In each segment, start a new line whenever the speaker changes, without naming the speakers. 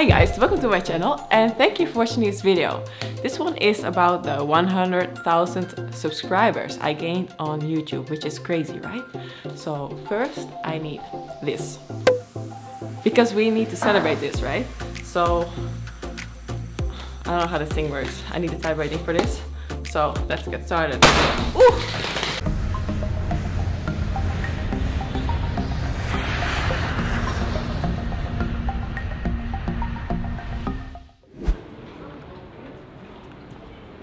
guys, welcome to my channel and thank you for watching this video. This one is about the 100,000 subscribers I gained on YouTube, which is crazy, right? So first I need this, because we need to celebrate this, right? So I don't know how this thing works. I need a type rating for this. So let's get started. Ooh!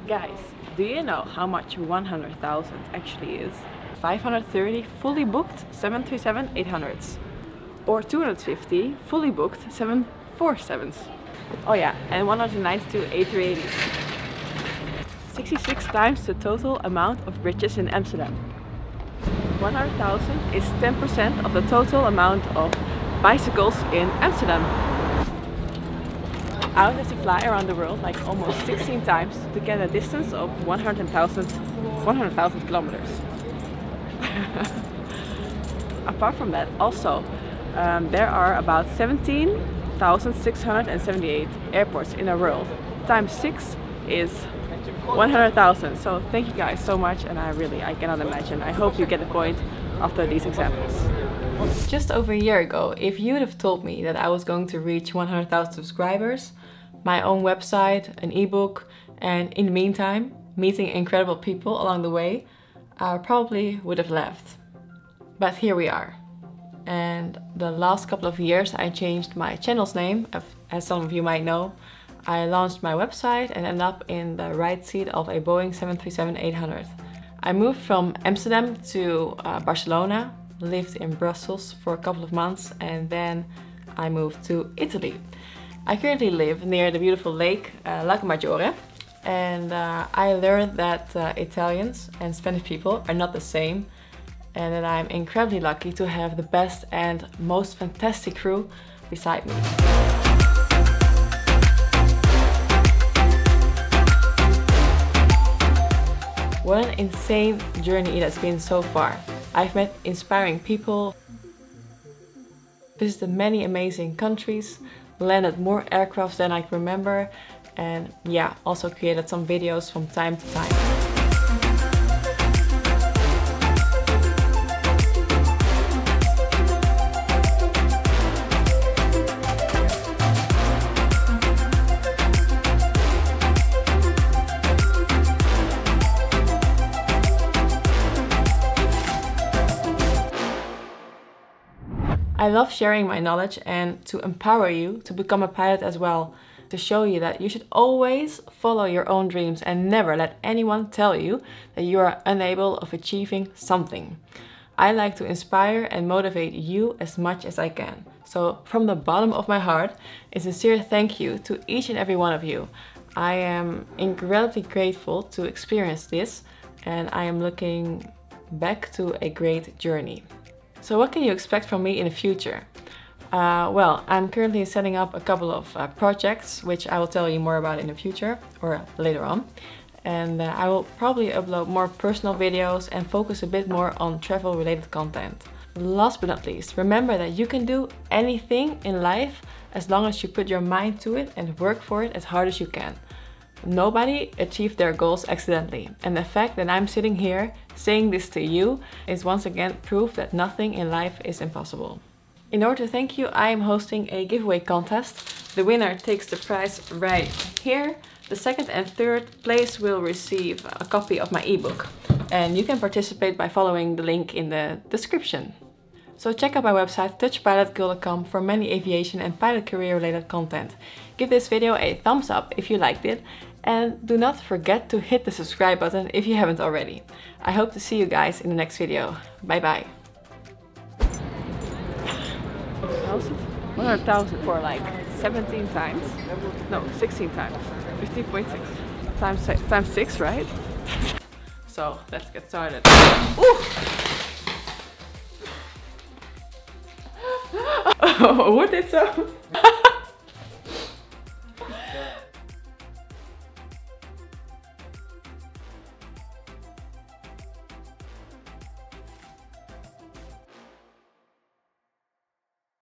Guys, do you know how much 100,000 actually is? 530 fully booked 737-800s or 250 fully booked 747s. Oh yeah, and 192 A380s. 66 times the total amount of bridges in Amsterdam. 100,000 is 10% of the total amount of bicycles in Amsterdam. I would have to fly around the world like almost 16 times to get a distance of 100,000 kilometers. Apart from that, also there are about 17,678 airports in the world. Times 6 is 100,000. So thank you guys so much, and I cannot imagine. I hope you get the point after these examples. Just over a year ago, if you would have told me that I was going to reach 100,000 subscribers, my own website, an ebook, and in the meantime, meeting incredible people along the way, I probably would have left. But here we are. And the last couple of years I changed my channel's name, as some of you might know. I launched my website and ended up in the right seat of a Boeing 737-800. I moved from Amsterdam to Barcelona, lived in Brussels for a couple of months, and then I moved to Italy. I currently live near the beautiful lake Lago Maggiore, and I learned that Italians and Spanish people are not the same, and that I'm incredibly lucky to have the best and most fantastic crew beside me. What an insane journey it has been so far. I've met inspiring people, visited many amazing countries, landed more aircrafts than I can remember, and yeah, also created some videos from time to time. I love sharing my knowledge and to empower you to become a pilot as well, to show you that you should always follow your own dreams and never let anyone tell you that you are unable of achieving something. I like to inspire and motivate you as much as I can. So from the bottom of my heart, a sincere thank you to each and every one of you. I am incredibly grateful to experience this, and I am looking back to a great journey. So what can you expect from me in the future? Well, I'm currently setting up a couple of projects, which I will tell you more about in the future or later on. And I will probably upload more personal videos and focus a bit more on travel related content. Last but not least, remember that you can do anything in life as long as you put your mind to it and work for it as hard as you can. Nobody achieved their goals accidentally, and the fact that I'm sitting here saying this to you is once again proof that nothing in life is impossible. In order to thank you, I am hosting a giveaway contest. The winner takes the prize right here. The second and third place will receive a copy of my ebook, and you can participate by following the link in the description. So check out my website Dutchpilotgirl.com for many aviation and pilot career related content. Give this video a thumbs up if you liked it, and do not forget to hit the subscribe button if you haven't already. I hope to see you guys in the next video. Bye bye. 100,000 for like 17 times. No, 16 times. 15.6 times 6, right? So let's get started. Ooh! Oh, wordt dit zo?